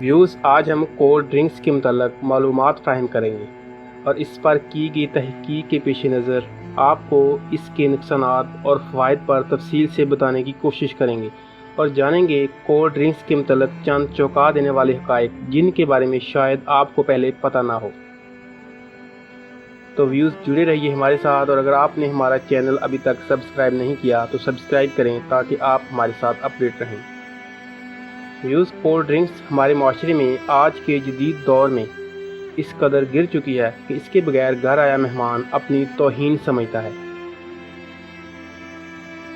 Views आज हम cold drinks के मुताल्लिक़ मालूमात फ़राहम करेंगे और इस पर की गई तहक़ीक़ के पेश नज़र आपको इसके नुक़सानात और फ़वाइद पर तफ़सील से बताने की कोशिश करेंगे और जानेंगे कोल्ड ड्रिंक्स के मुताल्लिक़ चंद चौंका देने वाले हक़ाइक़ जिनके बारे में शायद आपको पहले पता ना हो। तो व्यूज़ जुड़े रहिए हमारे साथ, और अगर आपने हमारा चैनल अभी तक सब्सक्राइब नहीं किया तो सब्सक्राइब करें ताकि आप हमारे साथ अपडेट रहें। व्यूज़ कोल्ड ड्रिंक्स हमारे माशरे में आज के जदीद दौर में इस कदर गिर चुकी है कि इसके बगैर घर आया मेहमान अपनी तौहीन समझता है।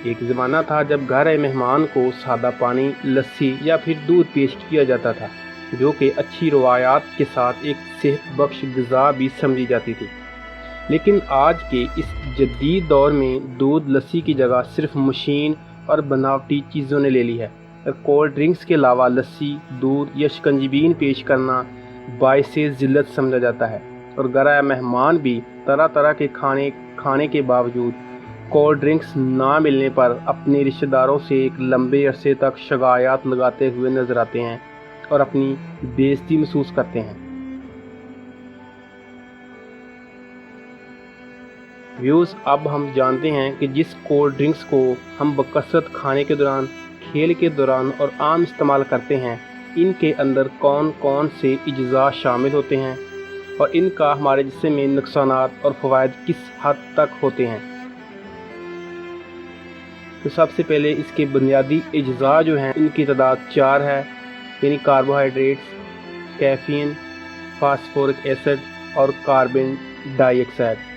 एक ज़माना था जब घर आए मेहमान को सादा पानी, लस्सी या फिर दूध पेश किया जाता था, जो कि अच्छी रवायात के साथ एक सेहत बख्श ग़िज़ा भी समझी जाती थी। लेकिन आज के इस जदीद दौर में दूध लस्सी की जगह सिर्फ मशीन और बनावटी चीज़ों ने ले ली है। कोल्ड ड्रिंक्स के अलावा लस्सी, दूध या शिकंजीबीन पेश करना बाइसे ज़िल्लत समझा जाता है, और घर आया मेहमान भी तरह तरह के खाने के बावजूद कोल्ड ड्रिंक्स ना मिलने पर अपने रिश्तेदारों से एक लंबे अरसे तक शिकायत लगाते हुए नजर आते हैं और अपनी बेइज्जती महसूस करते हैं। व्यूज़ अब हम जानते हैं कि जिस कोल्ड ड्रिंक्स को हम बकसरत खाने के दौरान, खेल के दौरान और आम इस्तेमाल करते हैं, इनके अंदर कौन कौन से अज्जा शामिल होते हैं और इनका हमारे जिस्म में नुक़सानात और फ़वाइद किस हद तक होते हैं। तो सबसे पहले इसके बुनियादी अज्जा जो हैं इनकी तादाद 4 है, यानी कार्बोहाइड्रेट्स, कैफ़ीन, फास्फोरिक एसिड और carbon dioxide.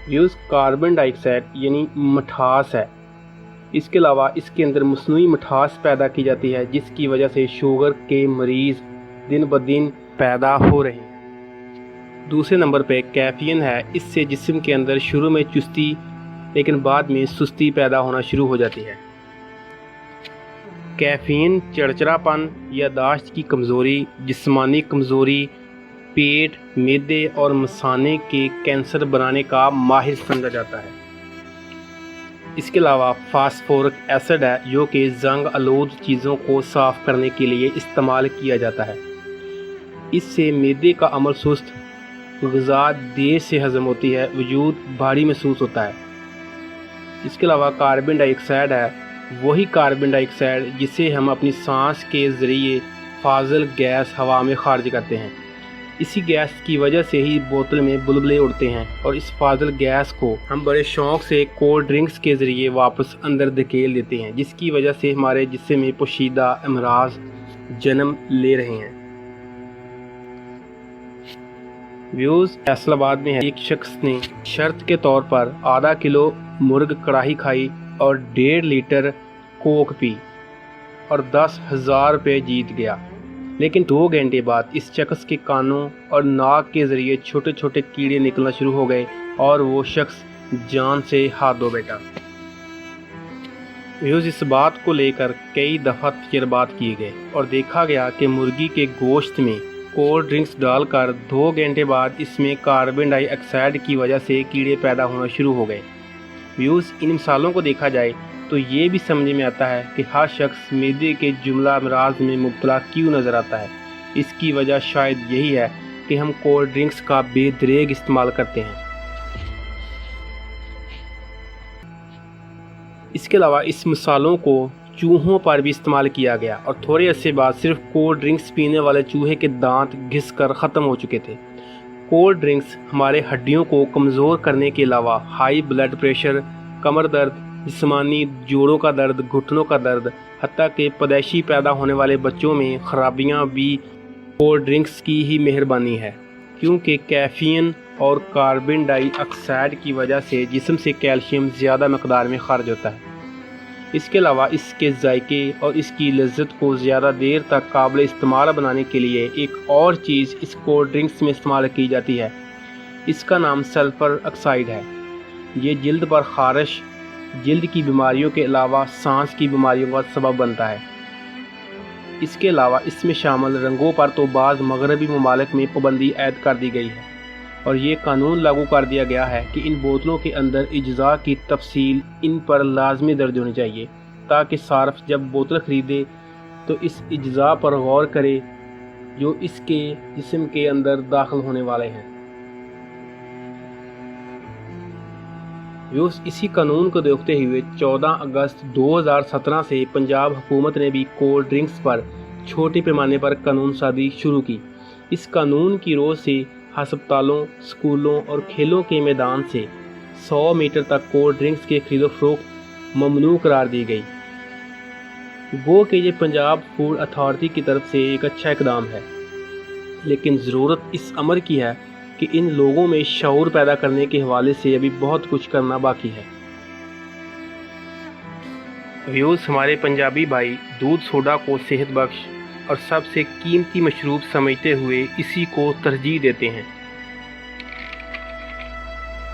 Use carbon dioxide यानी मिठास है। इसके अलावा इसके अंदर मसनूई मिठास पैदा की जाती है, जिसकी वजह से शुगर के मरीज़ दिन ब दिन पैदा हो रहे हैं। दूसरे नंबर पे कैफ़ीन है। इससे जिस्म के अंदर शुरू में चुस्ती लेकिन बाद में सुस्ती पैदा होना शुरू हो जाती है। कैफ़ीन चिड़चिड़ापन, याददाश्त की कमज़ोरी, जिस्मानी कमज़ोरी, पेट, मैदे और मसाने के कैंसर बनाने का माहिर समझा जाता है। इसके अलावा फास्फोरिक एसिड है, जो कि जंग आलूद चीज़ों को साफ़ करने के लिए इस्तेमाल किया जाता है। इससे मैदे का अमल सुस्त, ग़िज़ा देर से हज़म होती है, वजूद भारी महसूस होता है। इसके अलावा कार्बन डाइऑक्साइड है, वही कार्बन डाइऑक्साइड जिसे हम अपनी सांस के ज़रिए फाजिल गैस हवा में खारिज करते हैं। इसी गैस की वजह से ही बोतल में बुलबुले उड़ते हैं, और इस फाजिल गैस को हम बड़े शौक़ से कोल्ड ड्रिंक्स के ज़रिए वापस अंदर धकेल देते हैं, जिसकी वजह से हमारे जिस्म में पोशीदा अमराज जन्म ले रहे हैं। व्यूज़ फैसलाबाद में एक शख्स ने शर्त के तौर पर आधा किलो मुर्ग कढ़ाई खाई और 1.5 लीटर कोक पी और 10,000 रुपये जीत गया। लेकिन 2 घंटे बाद इस शख्स के कानों और नाक के ज़रिए छोटे छोटे कीड़े निकलना शुरू हो गए और वो शख्स जान से हाथ धो बैठा। व्यूज़ इस बात को लेकर कई दफ़ा तजर्बात किए गए और देखा गया कि मुर्गी के गोश्त में कोल्ड ड्रिंक्स डालकर 2 घंटे बाद इसमें कार्बन डाइऑक्साइड की वजह से कीड़े पैदा होना शुरू हो गए। व्यूज़ इन मिसालों को देखा जाए तो ये भी समझ में आता है कि हर शख्स मैदे के जुमला अमराज में मुब्तला क्यों नज़र आता है। इसकी वजह शायद यही है कि हम कोल्ड ड्रिंक्स का बेदरेग इस्तेमाल करते हैं। इसके अलावा इस मिसालों को चूहों पर भी इस्तेमाल किया गया, और थोड़े अरसे बाद सिर्फ कोल्ड ड्रिंक्स पीने वाले चूहे के दांत घिस कर ख़त्म हो चुके थे। कोल्ड ड्रिंक्स हमारे हड्डियों को कमज़ोर करने के अलावा हाई ब्लड प्रेशर, कमर दर्द, जिस्मानी जोड़ों का दर्द, घुटनों का दर्द, हत्ता कि पैदाइशी पैदा होने वाले बच्चों में खराबियां भी कोल्ड ड्रिंक्स की ही मेहरबानी है, क्योंकि कैफ़ीन और कार्बन डाइऑक्साइड की वजह से जिस्म से कैल्शियम ज़्यादा मकदार में खारिज होता है। इसके अलावा इसके जायके और इसकी लज्जत को ज़्यादा देर तक काबिल इस्तेमाल बनाने के लिए एक और चीज़ इस कोल्ड ड्रिंक्स में इस्तेमाल की जाती है। इसका नाम सल्फ़र ऑक्साइड है। ये जल्द पर ख़ारिश, जल्द की बीमारियों के अलावा सांस की बीमारियों का सबब बनता है। इसके अलावा इसमें शामिल रंगों पर तो बाज़ मगरबी ममालिक में पाबंदी ऐद कर दी गई है, और ये कानून लागू कर दिया गया है कि इन बोतलों के अंदर अज्जा की तफसील इन पर लाजमी दर्ज होनी चाहिए, تاکہ صارف جب بوتل خریدے تو اس اجزاء پر غور کرے جو اس کے جسم کے اندر داخل ہونے والے ہیں۔ اسی قانون کو دیکھتے ہوئے 14 اگست 2017 سے پنجاب حکومت نے بھی کولڈ ڈرنکس پر چھوٹے پیمانے پر قانون سازی شروع کی۔ اس قانون کی روز سے ہسپتالوں، اسکولوں اور کھیلوں کے میدان سے 100 میٹر تک کولڈ ڈرنکس کے خرید و فروخت ممنوع قرار دی گئی۔ گو کہ یہ پنجاب فوڈ اتھارٹی کی طرف سے ایک اچھا اقدام ہے، لیکن ضرورت اس امر کی ہے کہ ان لوگوں میں شعور پیدا کرنے کے حوالے سے ابھی بہت کچھ کرنا باقی ہے۔ ہمارے پنجابی بھائی دودھ سوڈا کو صحت بخش اور سب سے قیمتی مشروب سمجھتے ہوئے اسی کو ترجیح دیتے ہیں۔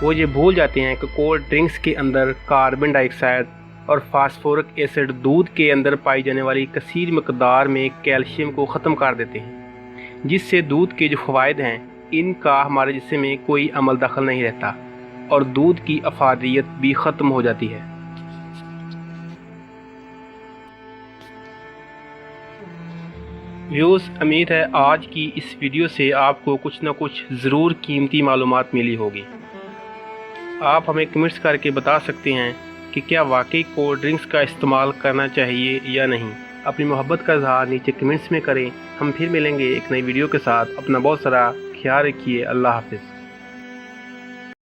وہ یہ بھول جاتے ہیں کہ کولڈ ڈرنکس کے اندر کاربن ڈائی آکسائڈ اور فاسفورک ایسڈ دودھ کے اندر پائی جانے والی کثیر مقدار میں کیلشیم کو ختم کر دیتے ہیں، جس سے دودھ کے جو فوائد ہیں ان کا ہمارے جسم میں کوئی عمل دخل نہیں رہتا اور دودھ کی افادیت بھی ختم ہو جاتی ہے۔ امید ہے آج کی اس ویڈیو سے آپ کو کچھ نہ کچھ ضرور قیمتی معلومات ملی ہوگی۔ آپ ہمیں کمنٹس کر کے بتا سکتے ہیں کہ کیا واقعی کولڈ ڈرنکس کا استعمال کرنا چاہیے یا نہیں۔ اپنی محبت کا اظہار نیچے کمنٹس میں کریں۔ ہم پھر ملیں گے ایک نئی ویڈیو کے ساتھ۔ اپنا بہت سارا خیال رکھیے۔ اللہ حافظ۔